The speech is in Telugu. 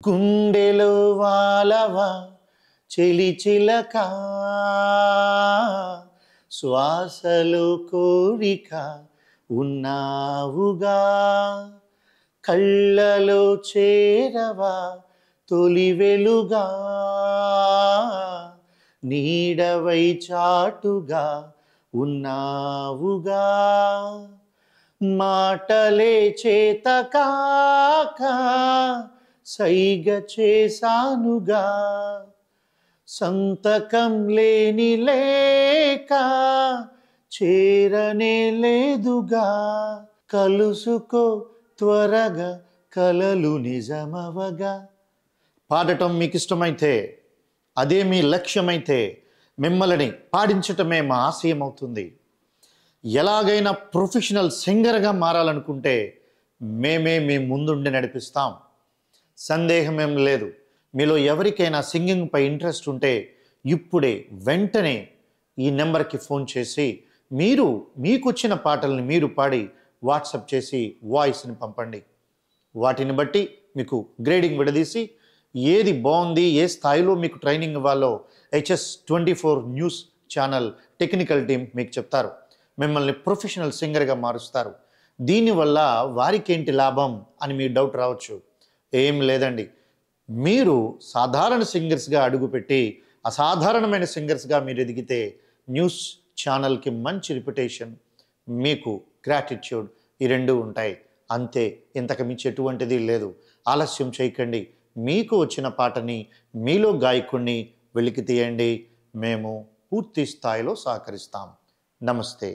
గుండెలో వాలవా చెలి చిలక, శ్వాసలో కోరిక ఉన్నావుగా, కళ్ళలో చేరవా తొలి వెలుగా, నీడవై చాటుగా ఉన్నావుగా, మాటలే చేతకాక సైగ చేసానుగా, సంతకం లేని లేక చేరనే లేదుగా, కలుసుకో త్వరగా కలలు నిజమవగా. పాడటం మీకు ఇష్టమైతే, అదే మీ లక్ష్యమైతే మిమ్మల్ని పాడించటమే మా ఆశయం అవుతుంది. ఎలాగైనా ప్రొఫెషనల్ సింగర్గా మారాలనుకుంటే మేమే మీ ముందుండి నడిపిస్తాం. సందేహం ఏం లేదు. మీలో ఎవరికైనా సింగింగ్పై ఇంట్రెస్ట్ ఉంటే ఇప్పుడే వెంటనే ఈ నెంబర్కి ఫోన్ చేసి మీకు వచ్చిన పాటల్ని మీరు పాడి వాట్సాప్ చేసి వాయిస్ని పంపండి. వాటిని బట్టి మీకు గ్రేడింగ్ విడదీసి ఏది బాగుంది, ఏ స్థాయిలో మీకు ట్రైనింగ్ ఇవ్వాలో HS24 news channel technical team మీకు చెప్తారు. మిమ్మల్ని ప్రొఫెషనల్ సింగర్గా మారుస్తారు. దీనివల్ల వారికి ఏంటి లాభం అని మీ డౌట్ రావచ్చు. ఏం లేదండి, మీరు సాధారణ సింగర్స్గా అడుగుపెట్టి అసాధారణమైన సింగర్స్గా మీరు ఎదిగితే న్యూస్ ఛానల్కి మంచి రిప్యుటేషన్, మీకు గ్రాటిట్యూడ్, ఈ రెండు ఉంటాయి. అంతే, ఇంతకు మించి ఎటువంటిది లేదు. ఆలస్యం చేయకండి. మీకు వచ్చిన పాటని, మీలో గాయకుడిని వెలికి తీయండి. మేము పూర్తి స్థాయిలో సహకరిస్తాం. నమస్తే.